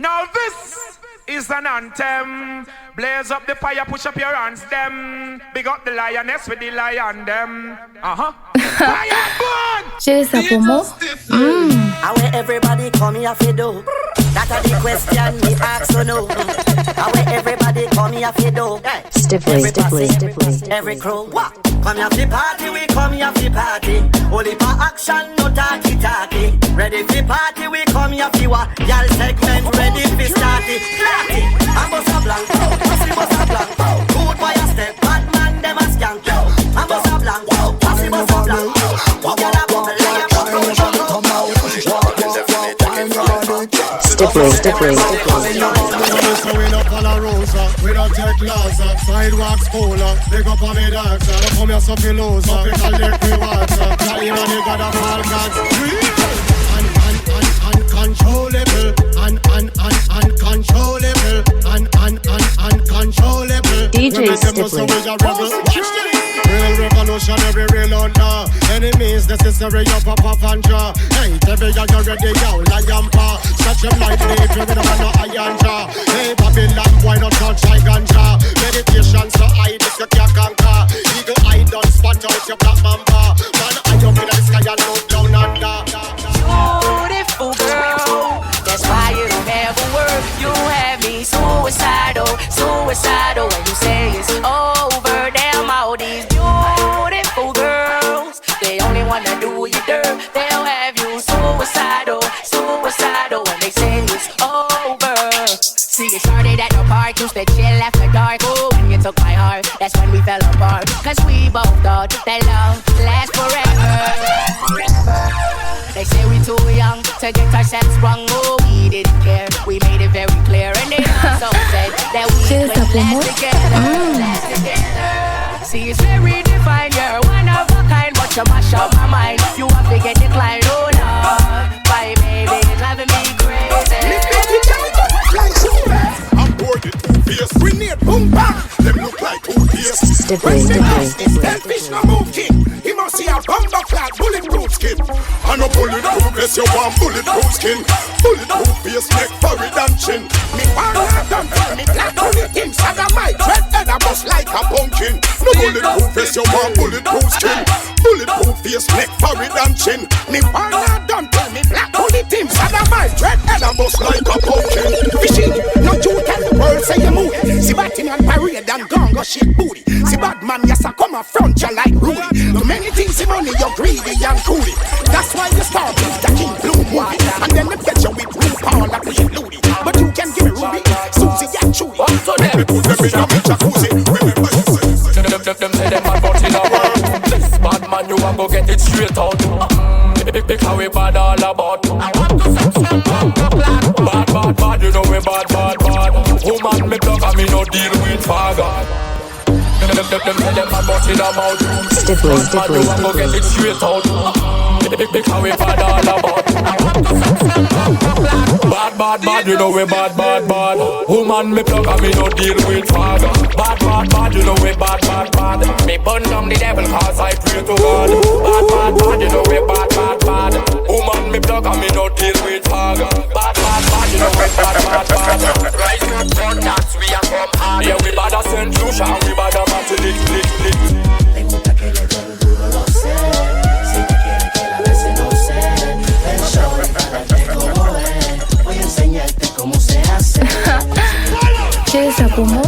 Now this is an anthem. Blaze up the fire, push up your hands, them. Big up the lioness with the lion, them. Fire burn! J'ai ça pour moi. How everybody come here for do? That are the question me ask so no. How everybody come here for do? Stiffly. Every crew. What? Come here for party, we come here for party. Only for action, no talky. Ready for party, we come here for what? Y'all segment ready for start it. Clarity, I'm Bossa Blanco, Pussy Bossa Blanco. Good boy a step, bad man them a skank. I'm Bossa Blanco, Pussy Bossa Blanco. Stiffly. So we don't call a rosa, we don't take Laza. Sidewalks cola, big up on me dancer. Don't come here so feel loser, pickle lick me water. Tell you know you gotta fall gods. Uncontrollable, uncontrollable. DJ Stiffly. Real revolutionary, real under. Enemies necessary, you pop off and draw. Hey, tell me you're ready, yo, lion paw. Such a light leaf, you don't know iron jaw. Hey, Babylon, why not touch my ganja? Meditation, so I this you can't conquer. Eagle eye don't spot out your black mamba. Man, I up in the sky and look down under. Beautiful girl, that's why you don't ever work. You have me suicidal when you say it's over. Damn, all these beautiful girls, they only wanna do you dirt. They'll have you suicidal when they say it's over. See, it started at the park, used to chill after dark. Ooh, when you took my heart, that's when we fell apart. Cause we both thought that love lasts forever. They say we too young to get ourselves wrong. Oh, we didn't care, we made it very clear. And they also said that we could last together. See, it's very defined, you're one of a kind, but you mash up my mind. You have to get declined, oh no. Why, baby, it's driving me crazy. I'm bored with two-face. Grenade, boom, bang. Them look like two-face. Stiffly. Fish no move king. He must see a bumper clad bulletproof skin. And a bulletproof vest, you want bulletproof skin. Bulletproof face, neck, forehead and chin. Me wanna done tell me black only things. And I might dread head a bust like a pumpkin. No bulletproof vest, you want bulletproof skin. Bulletproof face, neck, forehead and chin. Me wanna done tell me black only things. And I might dread head a bust like a pumpkin. Fishing, no you tell the world say you move. See Batman parade and gongo shake booty. See bad man, yes I come up front you like Rudy. Too many things in money, you're greedy and coolie. That's why you start with the King Blue movie. And then they get you with Blue Paul and Blue Ludi. But you can give me Ruby, Susie and Chewy. So then we put them in a jacuzzi. Remember you say them say them bad but in a world. This bad man you a go get it straight out. Pick how we bad all about. I want to say bad, you know we bad. Woman me plug and me no deal with father. Them say them bad but in a mouth. Stiffly. You a go get it straight out. Pick how we bad all about. Bad, you know we bad. Woman me plug and me no deal with father. Bad, you know we bad. Me burn down the devil cause I pray to God. Bad, you know we bad. Woman me plug and me no deal with father. Bad, you know we bad. Right now, front dance we are from hard. Yeah, we bad as St. Lucia, we bad as Martinique. Le gusta que le den duro, lo sé. Si te quiere que la veces no sé. El show es para que como es. Voy a enseñarte cómo se hace. J'ai ça pour moi.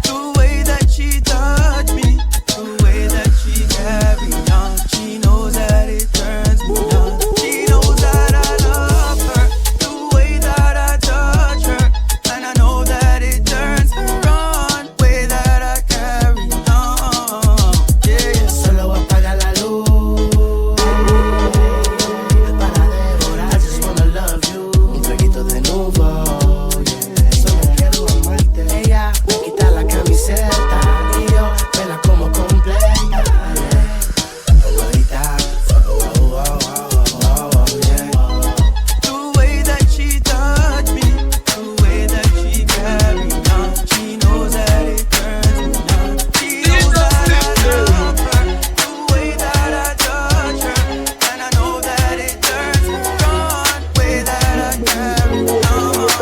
The way that she touch me, the way that she carry on, she knows that it turns me on. She knows that I love her, the way that I touch her, and I know that it turns her on, the way that I carry on. Yeah. Solo apaga la luz para devorar. I just wanna love you. Un traguito de nuevo. Solo quiero amarte. Ella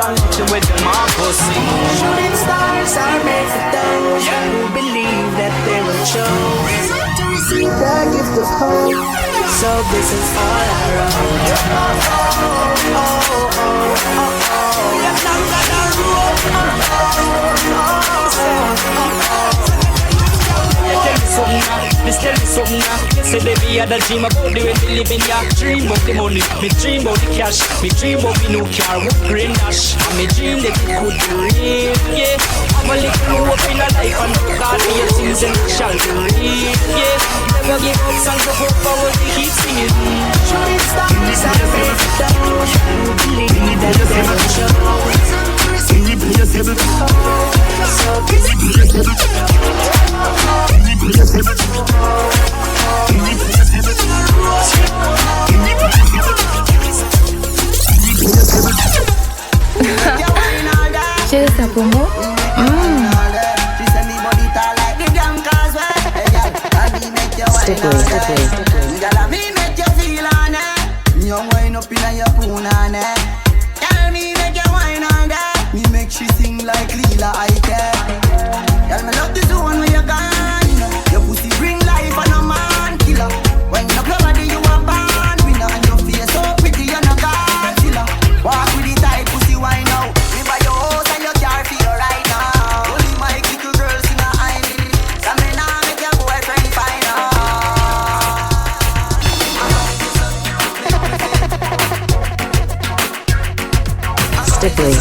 song with the Marcos sing. Shooting stars are made for those who believe that they will show the gift of hope. So this is all I wrote. We are not gonna roll. Tell me something now. Say baby, I had a dream about the way we live in ya. Dream about the money, me dream about the cash, me dream about the new car with green dash, and me dream that it could be real. Yeah, I'm a little hope in a life and God be your things and it shall be real. Yeah, never give up songs of hope, I will keep singing. Shooting stars are made for those who believe that they will show. So Chérie, ça pour moi? She sing like Lila, I care. Girl, me love the zone where you gone. Your pussy bring life and a man killer. When you play body, you a band winner. And your face so pretty, you're not Godzilla. Walk with the tight pussy, why now? Me buy your house and your car for you right now. Only my little girls in a island. So me now make your boyfriend fine now. Stiffly.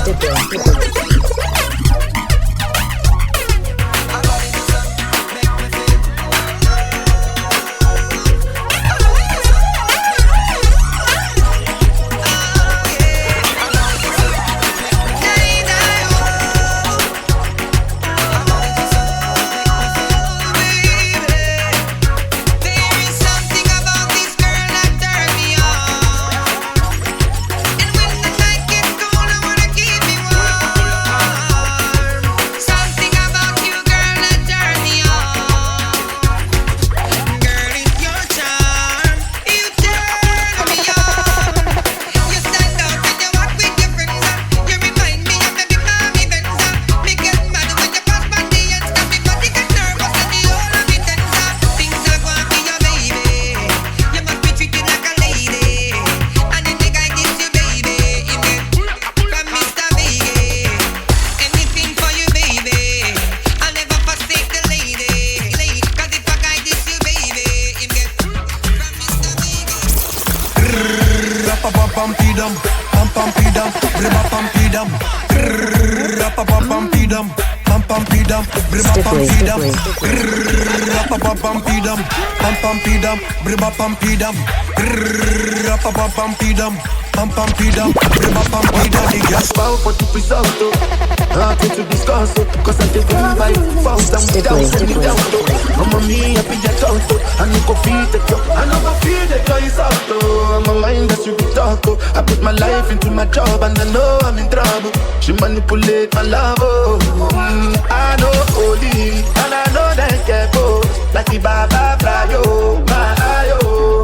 I put my life into my job and I know I'm in trouble. She manipulate my love, I know holy and I know that get both. Like the Baba Frayo, my ayo,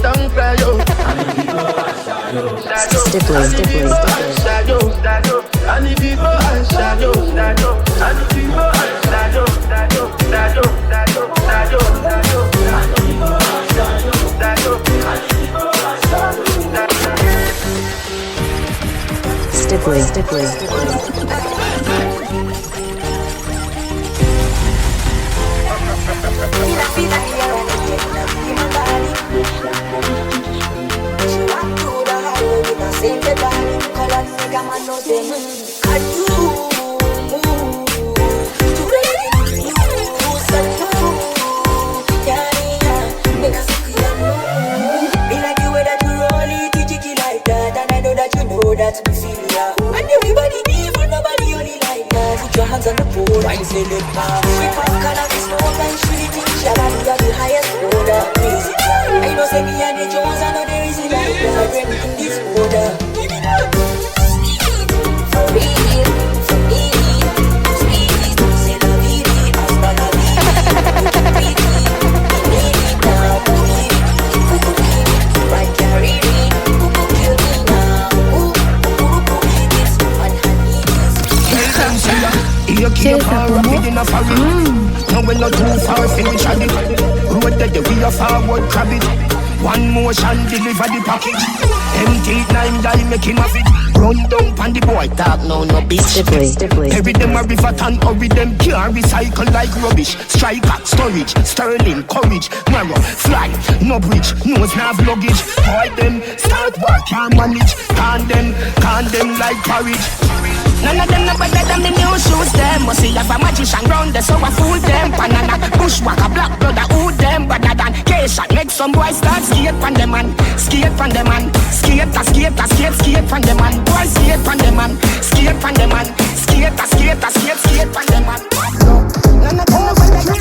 don't cry yo. Stiffly. That we feel ya. And everybody leave and nobody only like that. Put your hands on the pole, I say the power. We pop cannabis, no time, shoot it in. Shabba, you are the highest order. Praise it, I know say me and the Jones, I know there is a light. I bring in this order. Give it up. For real, for me. Sweeties, don't say la vida, hasta la vida. We need it now, we need it. Right, carry it. Kill me now. AK far rapid in a forest. Now we're not too far from each other. Road that we are forward crab it. One motion deliver the package. Empty 9 die make him have it. Run down pan the boy talk no beach. Stiffly. Every them a river and hurry them can't recycle like rubbish. Strike back, storage, sterling, courage, narrow, fly, no bridge, nose nav luggage. Boy them start work, can't manage. Can them like porridge. None of them no better than the new shoes them. Must see have a magician round there so I fool them. Banana, bushwhacker, black brother, who them better than K-shot. Make some boys start skate from them man. Skate from them man. Skate from them man. Boy skate from them man. Skate from them man. Skate from them man. None of them no better than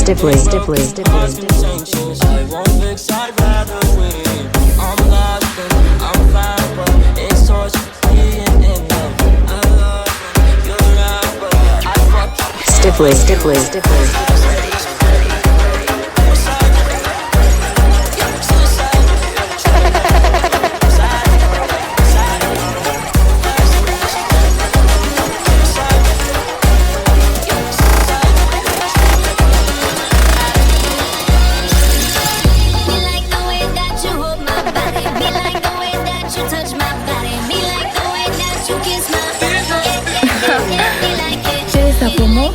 Stiffly. I won't fix, I'd rather win. I'm lost and I'm fine, but it's torture being in love. I love you, you're around, but I fuck you. Stiffly. Quieres esa promo?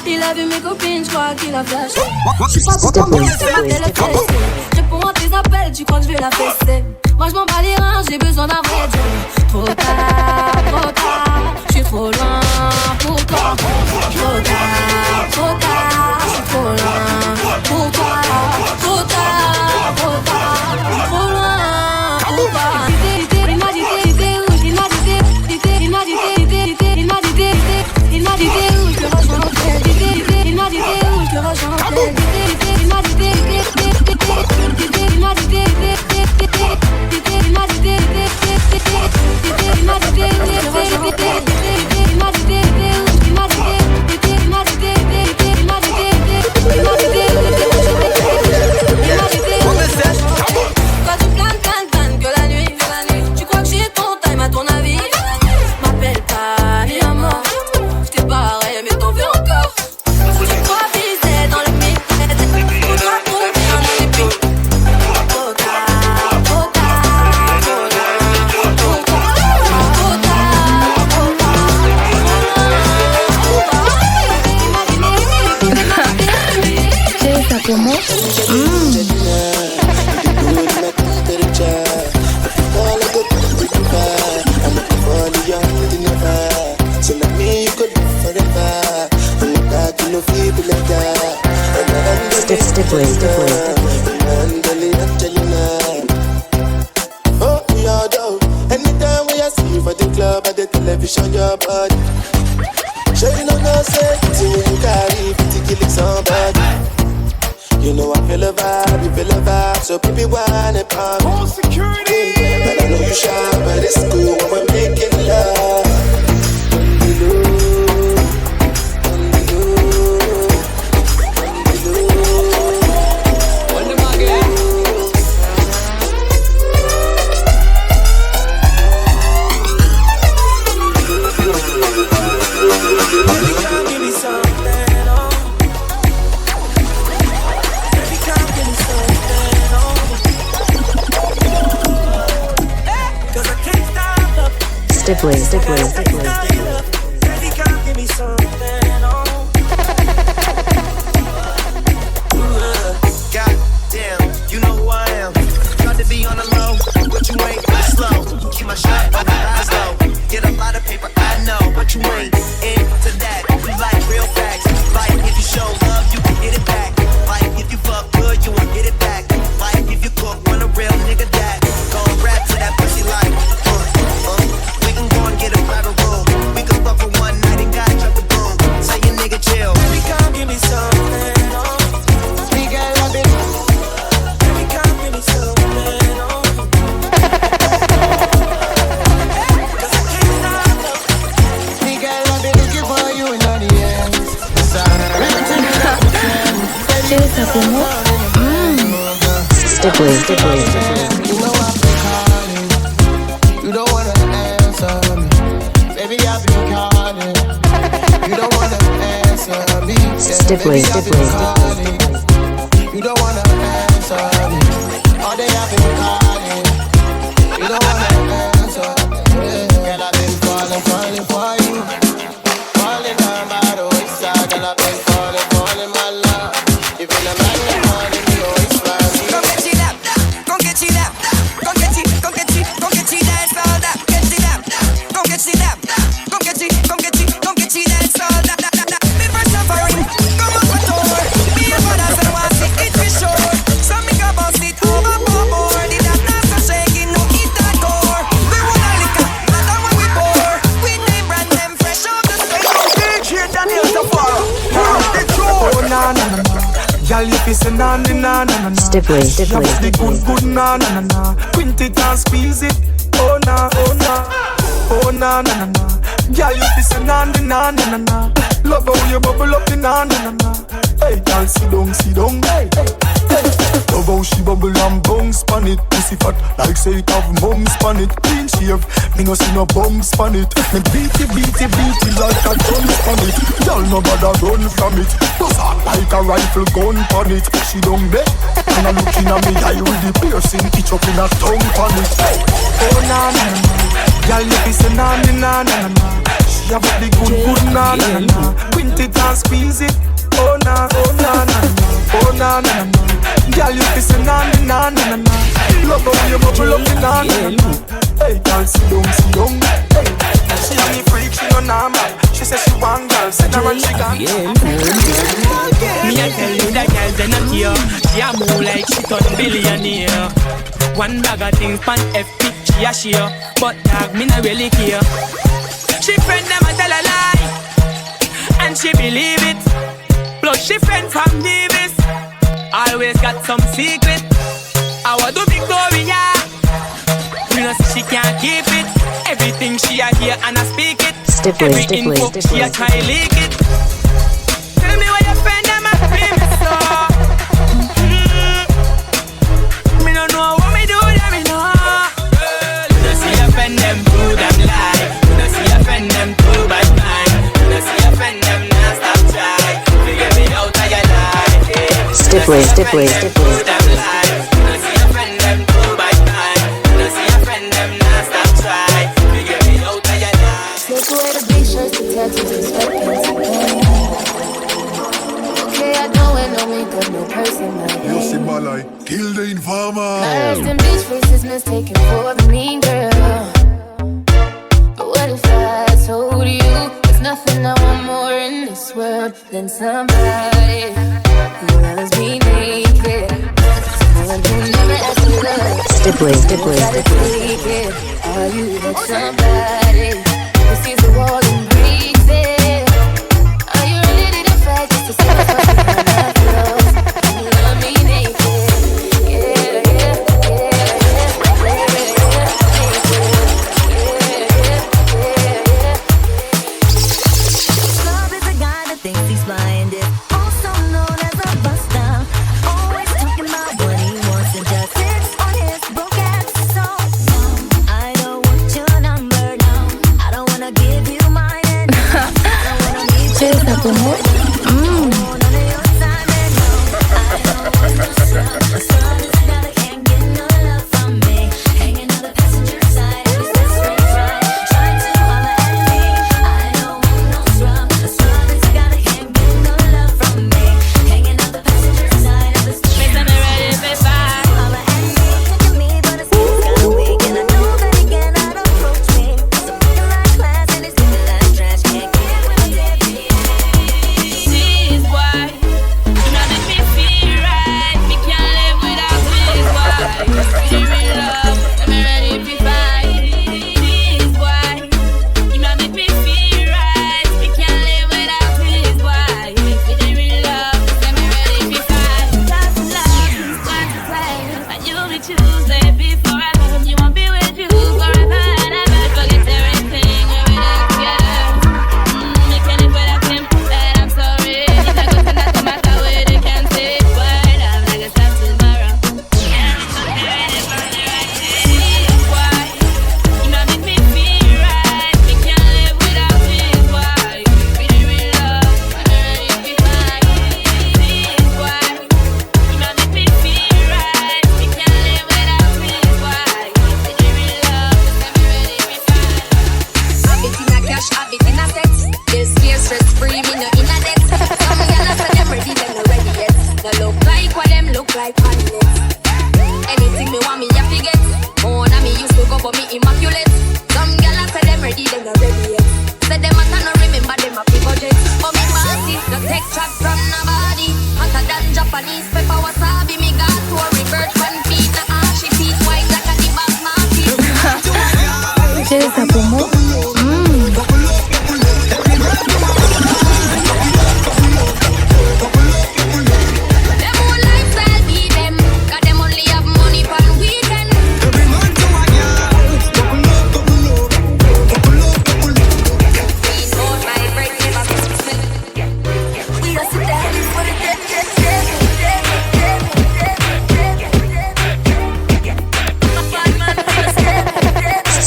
Il a vu mes copines, je crois qu'il a flashé. Je suis pas content, mais c'est ma télé fessée. Je réponds à tes appels, tu crois que je vais la fesser. Moi je m'en bats les reins, j'ai besoin d'un vrai job. Trop tard, je suis trop loin pour toi. Trop tard, je suis trop loin pour toi. Trop tard, trop loin pour toi. Il m'a dit t'es où, il m'a dit où je te rejoins. Il m'a dit où je te rejoins. Quand tu planes que la nuit, tu crois que j'ai ton time à ton avis. M'appelle pas, mi amor. Je t'ai barré, mais t'en veux encore. Tu crois viser dans le mythe. On doit tomber en épique. Trop tard, trop ¿Quieres esa promo? Stiffly. Oh, yeah, though. Anytime we see you for the club at the television, your body. Sure you know no say, when you carry 50 killing somebody. You know I feel a vibe, you feel a vibe, so baby whine it on me. More security. And I know you shy, but it's cool when we're making love. Stiffly. Baby, come give me something. Goddamn, you know who I am. Tried to be on the low, but you ain't that slow. Keep my shot on the rise low. Get a lot of paper, I know, but you ain't into that. You like real facts. Like if you show love, you can get it back. Like if you fuck good, you will get it back. Like if you cook, want a real nigga that. Go rap to that pussy like, we can go and get a private room. We can fuck for one night and gotta drop the boom. Say your nigga chill. Baby, come give me something. Chase up more. Stiffly. You know I've been calling. You don't wanna answer me. Baby, I've been calling. You don't wanna answer me. Stiffly. You don't wanna answer me. All day I've been calling. You don't wanna answer me. Girl, I've been calling for you. Calling down by the wayside. Girl, I've been calling my love. You've been a man, you're calling me always fine. Come get it up, come get it up, come get it, that's all that. Get it up, come get it up, come get it, that's all that. Me first suffering, come on with over. Me a father said I see it for sure. So me go bounce it overboard. It that not so shaky, no eat that core. We wanna liquor, matter what we pour. We name brand them fresh off the store. DJ Daniel Tafara. Oh na na na na, y'all you fi say na na na na na. Stiffly. Drop the good na na na na. Quint it and squeeze it. Oh na na na na. Y'all you fi say na na na na. Love how you bubble up the na na na. Hey, y'all sit down. Hey. Love how she bubble and bounce pan it. Pussy fat like say it have mums pan it. Clean shave, me no see no bumps pan it. Me beat it like a drum pan it. Y'all no bother run from it. Bust out like a rifle gun pan it. She don't bet, and I'm looking at me eye with the piercing itch up in a tongue pan it. Hey. Oh na na na, y'all you fi say na na na na. She have the good na na na. Quint it and squeeze it. Oh na na na. Girl, you fi say na na na na. Love how you bubble up the na na na. Hey, girl, sit down. Hey, she a me freak, she no normal. She say she want girl, sit down and she gone. Me a tell you that girl they not here. She a move like she turn billionaire. One bag of things pan FP, she a share. But dog, me not really care. She friend them a tell a lie, and she believe it. Plus she friend from Davis. Always got some secret. I want to Victoria. You know she can't keep it. Everything she a hear and I speak it. Every info she a try leak it. Tell me where your friend them a feel so. Me no know what me do, me know. You know see your friend them do them lie. You know see your friend them do bad mind. You know see your friend them not stop try. Figure me out of your life. Stiffly. Okay, I know it, no makeup, no person, no You see my life, kill the informer. Curves and bitch faces mistaken for the mean girl. But what if I told you there's nothing I want more in this world than somebody who loves me naked, someone who never asks me love. Stiffly. Are you that somebody who sees the wall and breathes it? Are you ready to fight just to see what's behind my clothes? You love me naked, Love is a guy that thinks he's blinded, also known as a buster. Always talking about what he wants and just sits on his broke ass. So no, I don't want your number, no. I don't wanna give you my but me immaculate. Some gyal say them ready, them not ready yet. Say them a cannot remember them a free budget. But me party, no take chat from nobody. Hotter than Japanese pepper wasabi. Me got to a revert 1 feet, na ashy feet white like a kebab market. Chérie, ça pour moi.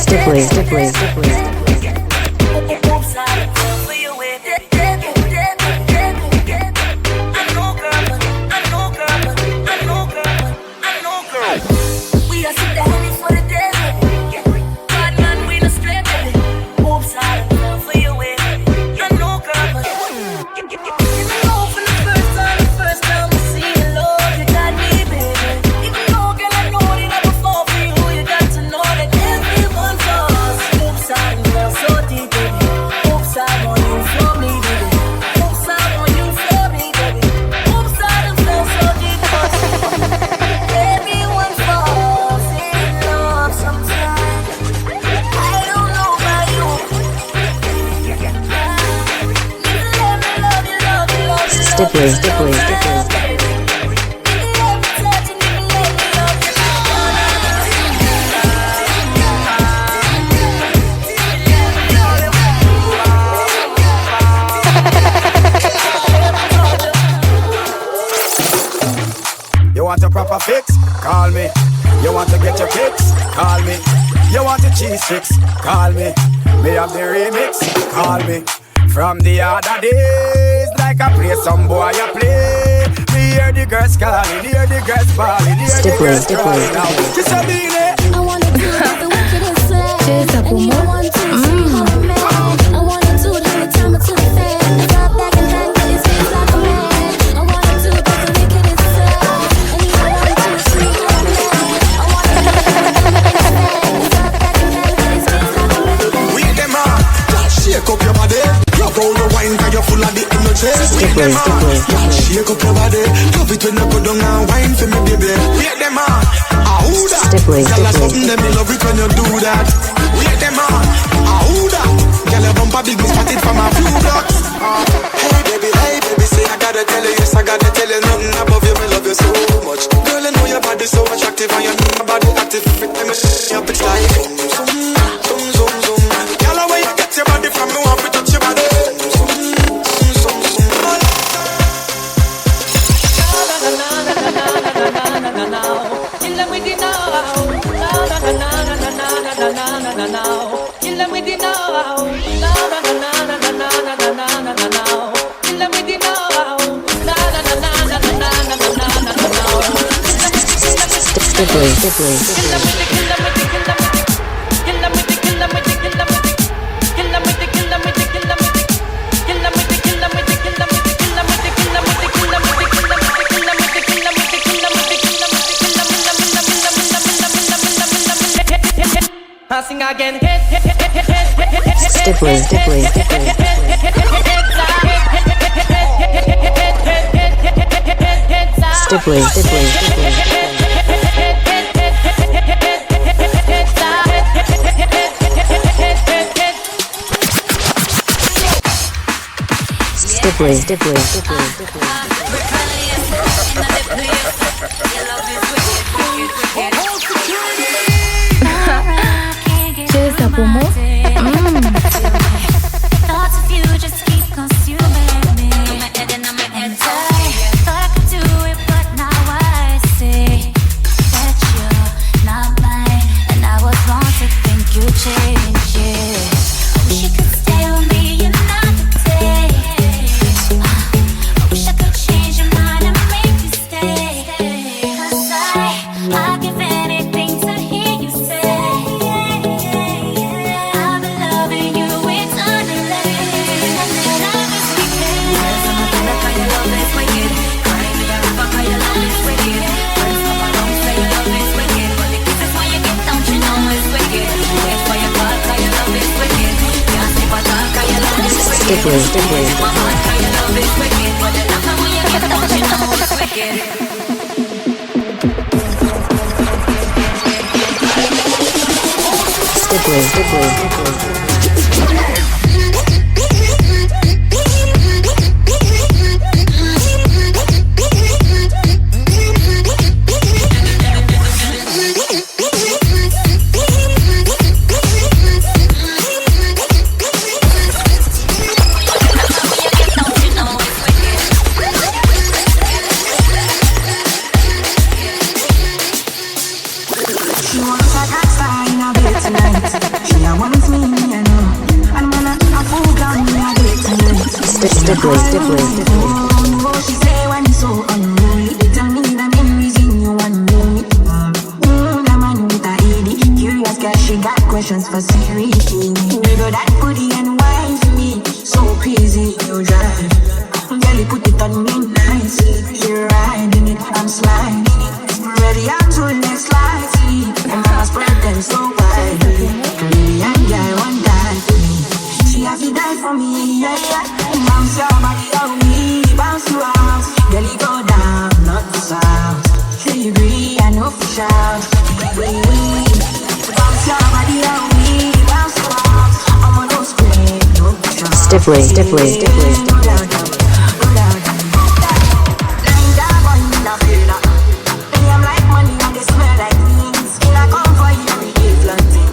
Stiffly. Stiffly. You want a proper fix? Call me. You want to get your kicks? Call me. You want a cheese fix? Call me. Me have the remix? Call me. From the other days, like I play some boy I play. Me hear the girls calling, hear the girls bawling, hear the girls crying out. Just a minute. I wanna do the wickedest slay. Chérie, ça pour moi. I wanna do the time to the fan. Drop back and bang, get his face like a man. I wanna do the wickedest slay. And you know I wanna do the street like a man. I wanna do the wickedest slay. Drop back and bang, get his face like a man. We them on, just shake up your body. Love how you wine 'cause you're full of the energy. We them on, just shake up your body. Love it when you go down and wine for me, baby. We them on, who that? Stiffly. Girl, something them me love it when you do that. We them on, who that? Girl, your bumper big, me spotted from a few blocks. Hey baby, say I gotta tell you, yes I gotta tell you, nothing above you, me love you so much. Girl, I know your body so attractive and your body active. Let me see up, it's like zoom. Girl, where you get your body from, me want to touch your body. Stiffly. Sing again. Stiffly. Chérie, ça pour moi. Thoughts of you just keep consuming me. Thought I could do it, but now I see that you're not mine, and I was wrong to think you changed. Yeah. I wish you could stay with me another day. I wish I could change your mind and make you stay. 'Cause I'd give anything to hear you say. I've been loving you eternally. Wicked. Stiffly, Stiffly. Stiffly, Stiffly, Stiffly. Stiffly, Stiffly, Stiffly. She say when it's so unruly, tell me the main reason you want me. The man with a ED, curious girl, she got questions for Siri. Nigga that booty and wine for me, so crazy you drive. Girl, you put it on me nice, you're riding it, I'm sliding it. Ready, I'm doing it slightly, and my spread them so widely. Korean guy won't die for me, she has to die for me, yeah, yeah. Bounce your body on me, bounce you out. Girl, you go down, not the south. She agree, I know for shout. Bounce your body on me, bounce you out. I'm on no screen, no for shout. Stiffly, Stiffly, Stiffly. I'm like money and they smell like me. Skin I come for you every day, flaunting.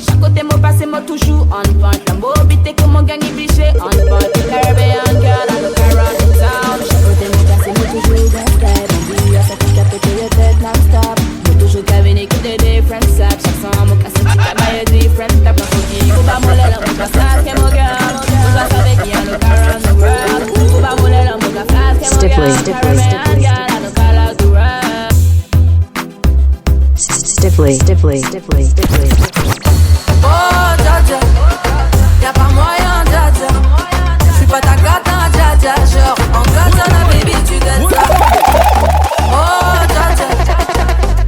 Chaque côté mon passé m'a toujours on point. La mobilité que mon gang est biché on point. Caribbean girl, I look around the town. Chaque côté mon passé m'a toujours dans step. On dit à ça qui capte tes têtes non-stop. J'ai toujours cabiné que des different steps. Chaque son mon casse qui cabaye different step. La folie, ou pas moller là, on va faire que mon girl. On va savoir qui a look around the world. Ou pas moller là, on va faire que mon girl. Caribbean girl, I look around the world. Stiffly, Stiffly, Stiffly, Stiffly. Oh, Dja y'a pas moyen, Dja j'suis pas ta gata, Dja genre en katana, baby, tu donnes ça. Oh, Dja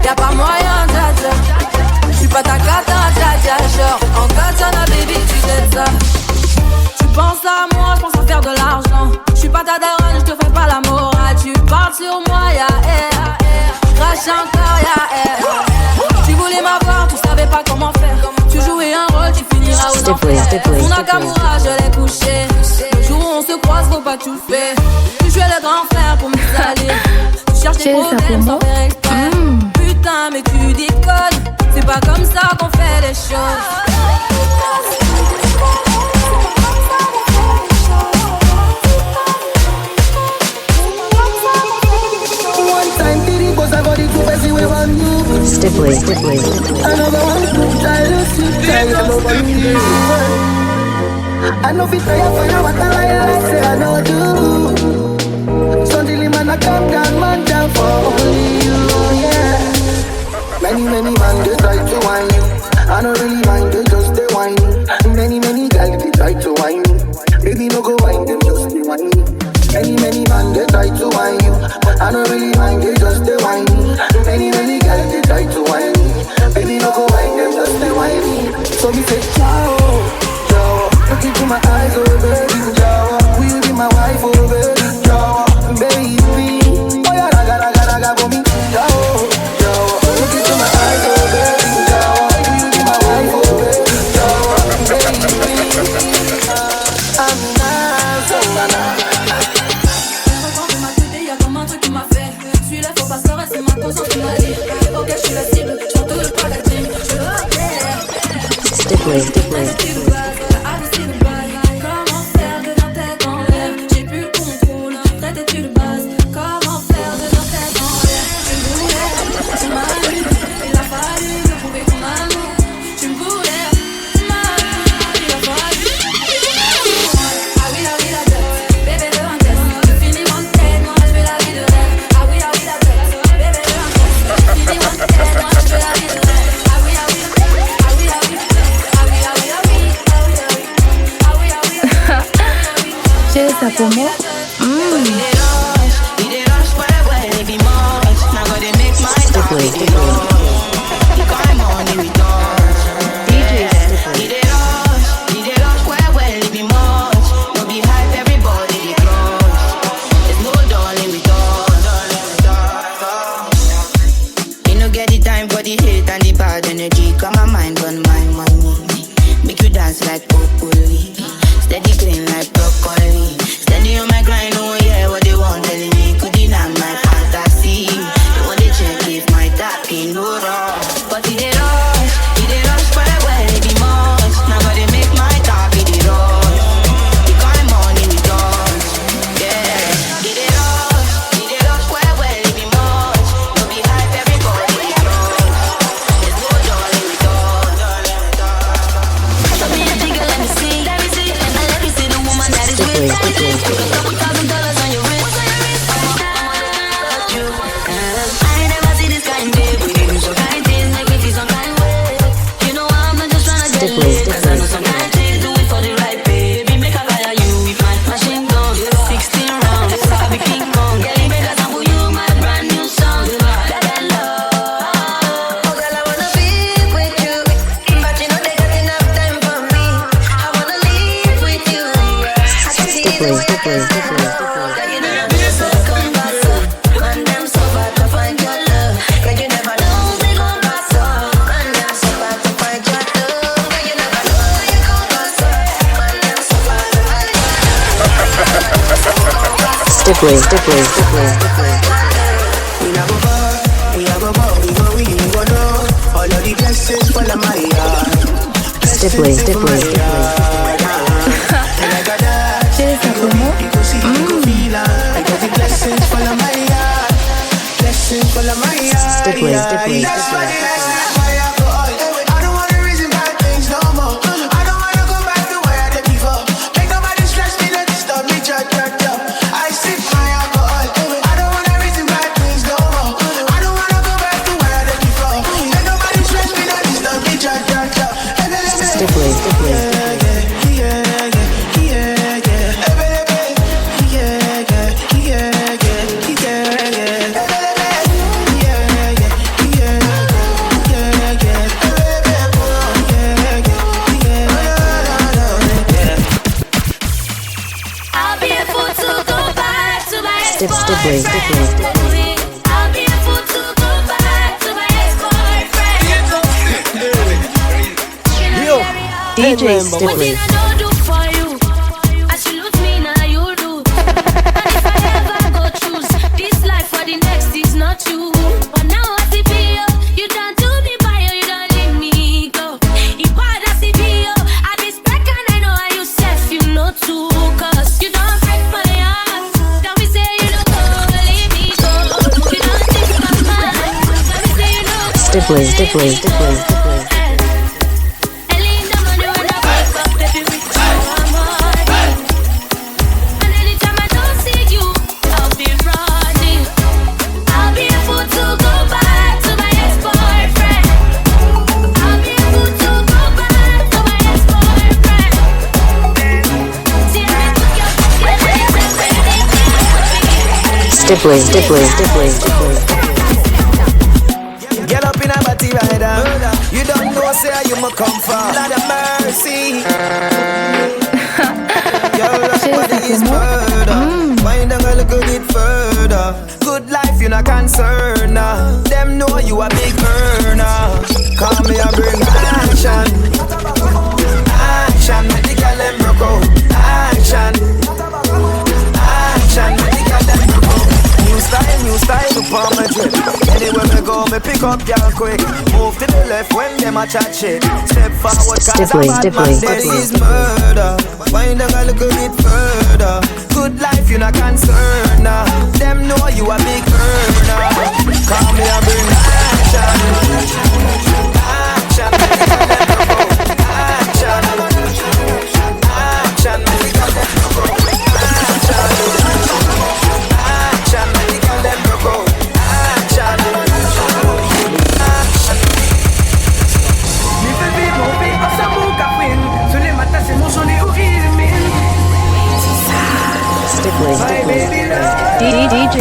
y'a pas moyen, Dja j'suis pas ta gata, Dja genre en katana, baby, tu donnes ça. Tu penses à moi, j'pense à faire de l'argent. J'suis pas ta daronne, j'te fais pas la morale. Tu parles sur moi, y'a air. Crache encore, y'a air. Tu voulais m'avoir, tu savais pas comment faire. Tu jouais un rôle, tu finiras aux enfers. Mon Nakamura, je l'ai couché. Le jour où on se croise, faut pas tout faire. Tu jouais le grand frère pour me salir. Tu cherches des problèmes sans faire exprès. Putain, mais tu déconnes. C'est pas comme ça qu'on fait les choses. Stiffly, Stiffly, Stiffly. Another one, try to sleep, try to love me. I know if I find what I say, I know do. Suddenly man, I come down, man down for only you, yeah. Many man, they try to whine you. I don't really mind, they just they whine me. Many guys, they try to whine me. Baby, no go whine them, just they whine me. Many man, they try to whine you. I don't really mind, they just they whine me. Many guys, they try to whine me. Baby, no go whine them, just they whine me. So me say, ciao, ciao. Look into my eyes, oh baby, ciao. Will you be my wife, oh baby, ciao. Baby, oh yeah, raga for me, ciao, ciao. Look into my eyes, oh baby, ciao. Will you be my wife, oh baby, ciao. Baby, I'm not so banana. Stiffly, Stiffly, Stiffly. Comment faire de la tête en l'air? J'ai plus le contrôle, traite-tu de base? Comment faire de la tête en l'air? Tu me voulais, tu m'as eu. Il a fallu me prouver ton amour. Tu me voulais, tu m'as eu. Il a fallu. Ah oui, la dette. Baby, ça comment? Stiffly, Stiffly. DJ Stiffly. You no get the time for the hate and the bad energy. Got my mind on my money. Make you dance like broccoli. Steady green like broccoli. Steady on my grind, oh yeah, what they want telling me. Could deny my fantasy. They want to check if my tap in no wrong. But it rush, well, it be much. Now gotta make my tap in the rush. The kind money we dance, yeah. It rush, well, it be much. No be hype, everybody we rush. There's no darling we dance. So me a jiggle, let me see. And I let me see the woman that is with me. Put a couple $1,000 on your wrist. I ain't never see this kind, babe. We do some kind things, make me feel some kind way. You know I'm not just tryna get laid. Cause I know some kind things, do it for the right baby. Make a fire you with my machine gun. 16 rounds, I be King Kong. Girl, you make a sample you my brand new song. That love. Oh girl, I wanna be with you, but you know they got enough time for me. I wanna live with you. I can see the way you Stiffly, Stiffly. you never know so come back so. Man, them so bad to find your love. Girl, you never know they gon' pass so. Man, them so bad to find your love. Girl, you never know you gon' pass so. Man, them so bad to find your love. Stiffly, Stiffly, Stiffly. We a go far, we a go far, we go win, we go know. All of the blessings fall on my yard. Stiffly, Stiffly, Stiffly. And I got that. Chérie, ça comment? You go see, you go feel I got the blessings fall on my yard. Blessings fall on my yard. Stiffly, Stiffly, That's why Stiffly. I said my alcohol. I don't wanna reason bad things no more. I don't wanna go back to where I did before. Make nobody stress me, let disturb me, cha. I sip my alcohol. I don't wanna reason bad things no more. I don't wanna go back to where I did before. Make nobody stress me, let disturb me, cha. Stiffly, Stiffly. I'll be a fool to go back to my Stiffly, Stiffly. I'll be a fool to go back to my ex-boyfriend. DJ Stiffly. What did I do for you? As you look me now you do. And if I ever go choose this life for the next is not you. But now I see you don't do me by you don't leave me go. If I see I be spec and I know how you self you know too. Cause you don't break my heart. Don't be say you don't go leave me go. You don't take my mind. Don't be say you don't go. Stiffly, Stiffly, Stiffly, Stiffly. Stiffly, Stiffly, Stiffly, Stiffly. Get up in a body rider. You don't know, say you ma come from. Lord of mercy. Your body is murder. Wind down a little bit further. Good life, you not concerned. Them know you a big earner. Call me a bring action. Action, make the girl them broke out. Action. Action, make the girl them broke out. New style upon my drip. Anywhere me go, me pick up y'all quick. Move to the left when them a chat shit. Step forward, cause Stiffly, a bad Stiffly, man Stiffly. there is murder. Wind down a little bit further. Good life, you not concerned. Them know you a big earner. Call me a bring action. Action, make the girl them broke out. Action. Action, make the girl them broke out. Action, make the girl them broke out. Action. Mi fais vivre, on vit ensemble, Catherine. Ce n'est ma tasse, c'est mon son et au rythme. DJ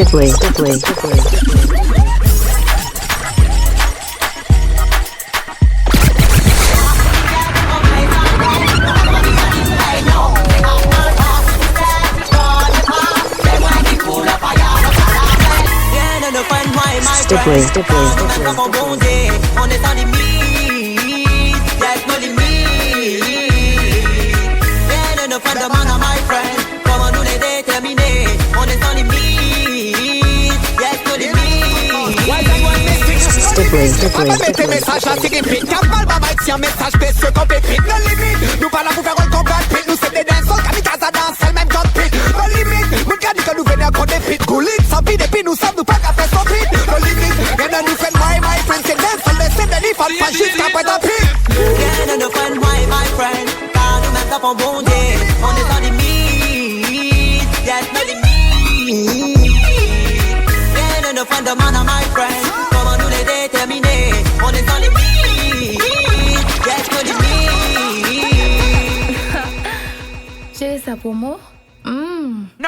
Stiffly. Stiffly. Mettez message là, c'est répète. Car mal ma main, si un message baisse qu'on pépite. No limite, nous pas là pour faire un combat de pit. Nous c'est des danseurs, kamikaze à danse, c'est le même gun pit. No limite, mon gars dit que nous venons à des pit. Goulit, sans pit, et puis nous sommes, nous pas qu'à faire son pit. No limite, rien à nous faire my friend. C'est dansehall, mais c'est des faut pas jusqu'à après d'un pit. Rien à nous faire my friend. Car nous même tapons bon Dieu. On est sans limite, yes, no limite. Rien à nous faire de man à my friend. Comment nous les déterminer? On est sans limite, yes, no limite. J'ai ça pour moi. No.